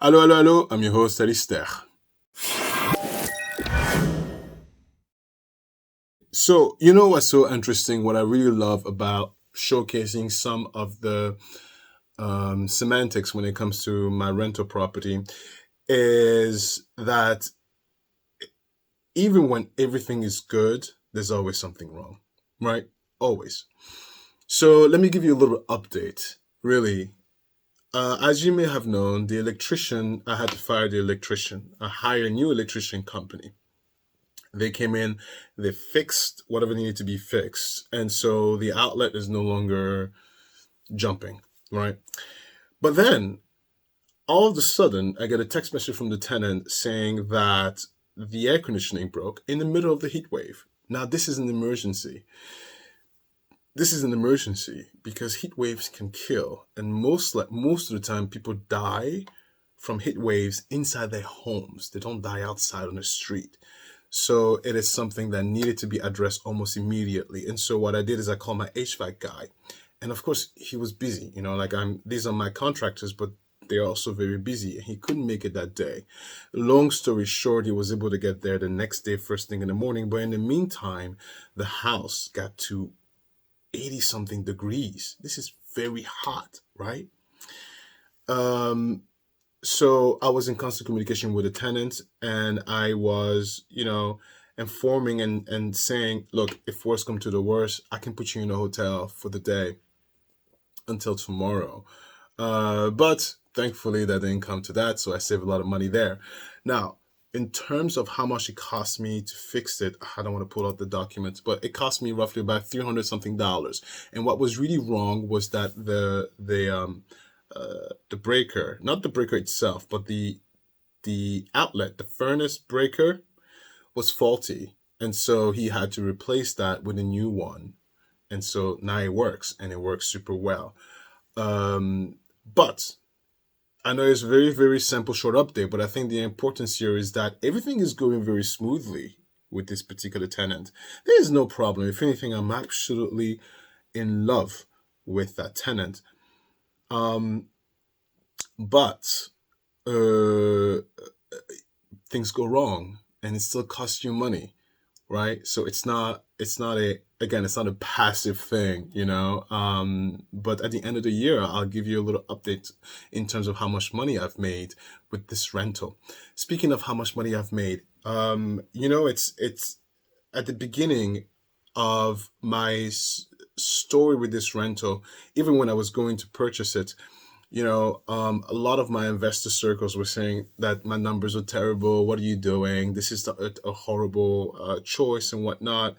Hello, hello, hello. I'm your host, Alistair. So, you know what's so interesting? What I really love about showcasing some of the semantics when it comes to my rental property is that even when everything is good, there's always something wrong, right? Always. So, let me give you a little update. Really, as you may have known, I had to fire the electrician, hire a new electrician company. They came in, they fixed whatever needed to be fixed. And so the outlet is no longer jumping, right? But then all of a sudden, I get a text message from the tenant saying that the air conditioning broke in the middle of the heat wave. Now, this is an emergency. This is an emergency because heat waves can kill, and most of the time, people die from heat waves inside their homes. They don't die outside on the street. So it is something that needed to be addressed almost immediately. And so what I did is I called my HVAC guy. And of course he was busy, like these are my contractors, but they're also very busy. He couldn't make it that day. Long story short, he was able to get there the next day, first thing in the morning. But in the meantime, the house got to 80 something degrees. This is very hot, right? Um, so I was in constant communication with the tenant, and I was, informing and saying, look, if worst come to the worst, I can put you in a hotel for the day until tomorrow. But thankfully that didn't come to that, so I saved a lot of money there. Now, in terms of how much it cost me to fix it, I don't want to pull out the documents, but it cost me roughly about 300 something dollars. And what was really wrong was that the breaker, not the breaker itself, but the outlet, the furnace breaker was faulty. And so he had to replace that with a new one. And so now it works, and it works super well. But I know it's a very, very simple, short update, but I think the importance here is that everything is going very smoothly with this particular tenant. There is no problem. If anything, I'm absolutely in love with that tenant. Um, but uh, things go wrong, and it still costs you money, right? So it's not a passive thing, but at the end of the year, I'll give you a little update in terms of how much money I've made with this rental. Speaking of how much money I've made, it's at the beginning of my story with this rental. Even when I was going to purchase it, a lot of my investor circles were saying that my numbers are terrible. What are you doing? This is a horrible choice and whatnot.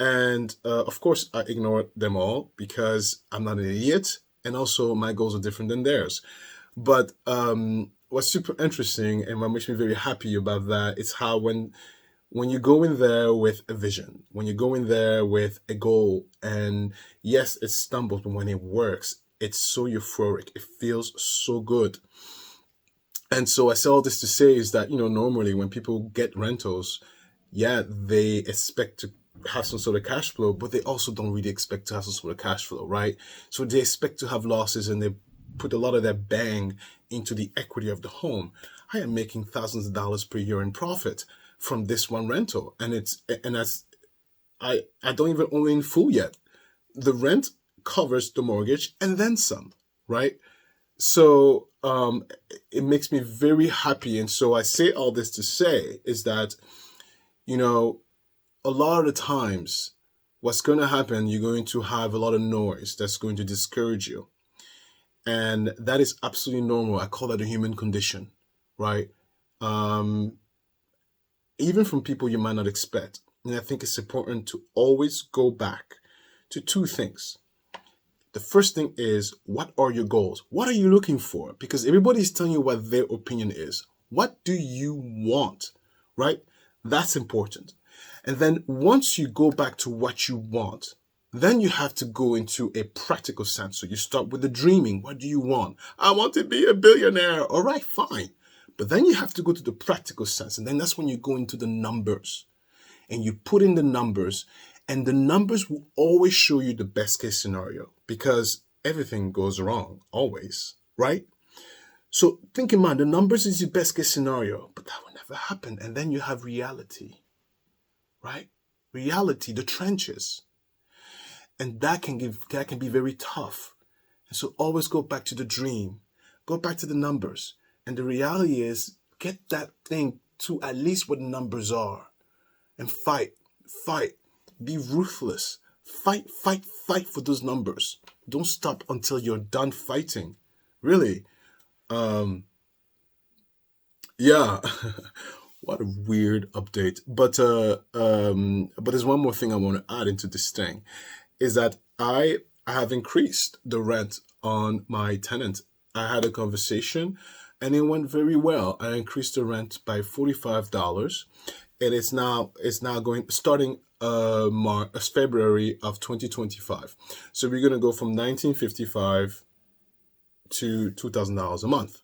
And of course, I ignored them all because I'm not an idiot. And also, my goals are different than theirs. But what's super interesting and what makes me very happy about that is how when you go in there with a vision, when you go in there with a goal, and yes, it stumbles, but when it works, it's so euphoric. It feels so good. And so I say all this to say is that, normally when people get rentals, yeah, they expect to have some sort of cash flow, but they also don't really expect to have some sort of cash flow, right? So they expect to have losses, and they put a lot of their bang into the equity of the home. I am making thousands of dollars per year in profit from this one rental. And that's I don't even own it in full yet. The rent covers the mortgage and then some, right? So it makes me very happy. And so I say all this to say is that, you know, a lot of the times, what's going to happen, you're going to have a lot of noise that's going to discourage you. And that is absolutely normal. I call that a human condition, right? Um, Even from people you might not expect. And I think it's important to always go back to two things. The first thing is, what are your goals? What are you looking for? Because everybody's telling you what their opinion is. What do you want? Right? That's important. And then once you go back to what you want, then you have to go into a practical sense. So you start with the dreaming. What do you want? I want to be a billionaire. All right, fine. But then you have to go to the practical sense. And then that's when you go into the numbers and you put in the numbers, and the numbers will always show you the best case scenario because everything goes wrong always, right? So think in mind, the numbers is your best case scenario, but that will never happen. And then you have reality, right? Reality, the trenches. And that can be very tough. And so always go back to the dream, go back to the numbers. And the reality is get that thing to at least what the numbers are and fight, be ruthless, fight for those numbers. Don't stop until you're done fighting. Really. Um, yeah. What a weird update. But there's one more thing I want to add into this thing is that I have increased the rent on my tenant. I had a conversation and it went very well. I increased the rent by $45 and it's now going starting February of 2025. So we're gonna go from 1955 to $2,000 a month.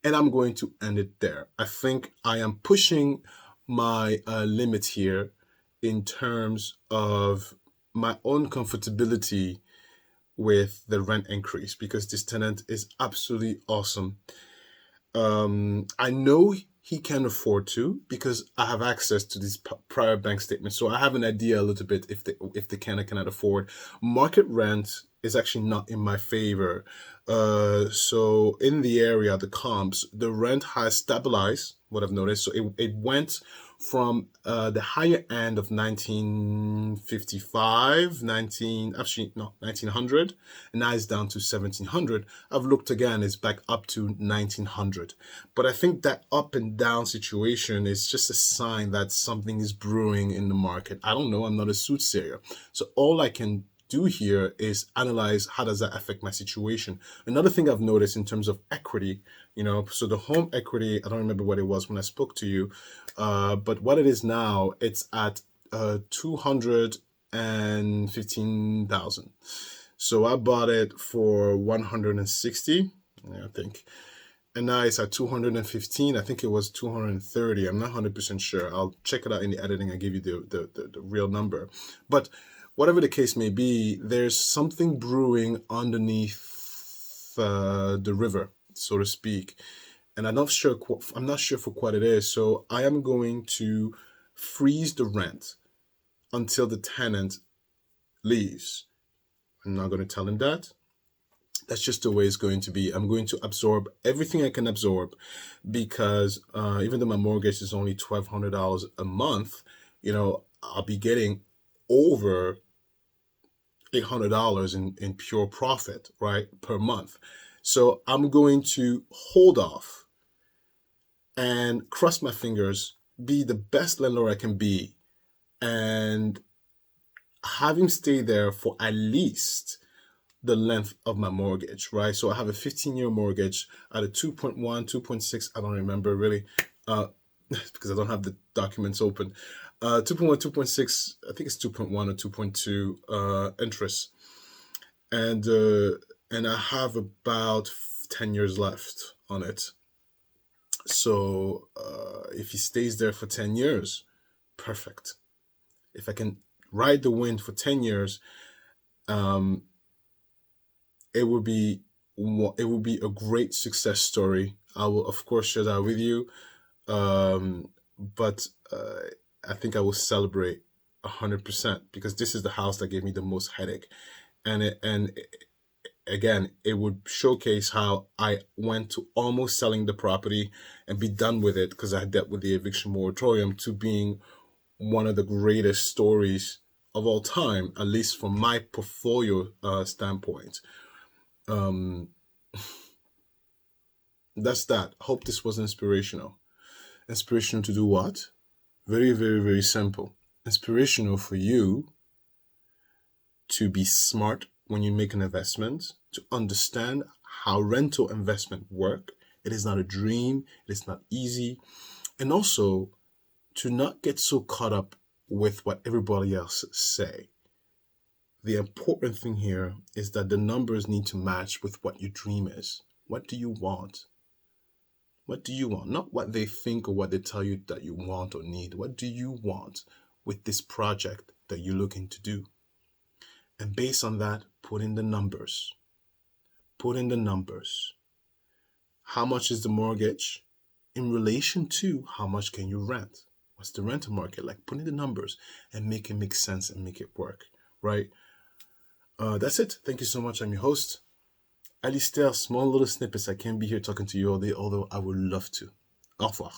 And I'm going to end it there. I think I am pushing my limit here in terms of my own comfortability with the rent increase because this tenant is absolutely awesome. I know he can afford to because I have access to these prior bank statements, so I have an idea a little bit if they can or cannot afford. Market rent is actually not in my favor. So in the area, the comps, the rent has stabilized. What I've noticed, so it went from the higher end of 1955, 19 actually no 1900, and now it's down to 1700. I've looked again, it's back up to 1900. But I think that up and down situation is just a sign that something is brewing in the market. I don't know, I'm not a soothsayer. So all I can do here is analyze how does that affect my situation. Another thing I've noticed in terms of equity, so the home equity, I don't remember what it was when I spoke to you, but what it is now, it's at 215,000. So I bought it for 160, I think. And now it's at 215. I think it was 230. I'm not 100% sure. I'll check it out in the editing. I give you the real number. But whatever the case may be, there's something brewing underneath the river, so to speak. And I'm not sure for what it is. So I am going to freeze the rent until the tenant leaves. I'm not going to tell him that. That's just the way it's going to be. I'm going to absorb everything I can absorb because even though my mortgage is only $1,200 a month, I'll be getting over $800 in pure profit, right, per month. So I'm going to hold off and cross my fingers, be the best landlord I can be, and have him stay there for at least the length of my mortgage, right? So I have a 15-year mortgage at a 2.1, 2.6, I don't remember really, because I don't have the documents open. 2.1, 2.6, I think it's 2.1 or 2.2 interest. And I have about 10 years left on it. So if he stays there for 10 years, perfect. If I can ride the wind for 10 years, um, it would be a great success story. I will of course share that with you, but I think I will celebrate 100% because this is the house that gave me the most headache, again, it would showcase how I went to almost selling the property and be done with it because I dealt with the eviction moratorium to being one of the greatest stories of all time, at least from my portfolio standpoint. Um, that's that. Hope this was inspirational. Inspirational to do what? Very, very, very simple. Inspirational for you to be smart when you make an investment, to understand how rental investment work. It is not a dream. It is not easy. And also to not get so caught up with what everybody else say. The important thing here is that the numbers need to match with what your dream is. What do you want? What do you want? Not what they think or what they tell you that you want or need. What do you want with this project that you're looking to do? And based on that, put in the numbers. Put in the numbers. how much is the mortgage in relation to how much can you rent? What's the rental market like? Put in the numbers and make it make sense and make it work, right? That's it. Thank you so much. I'm your host, Alistair. Small little snippets. I can't be here talking to you all day, although I would love to. Au revoir.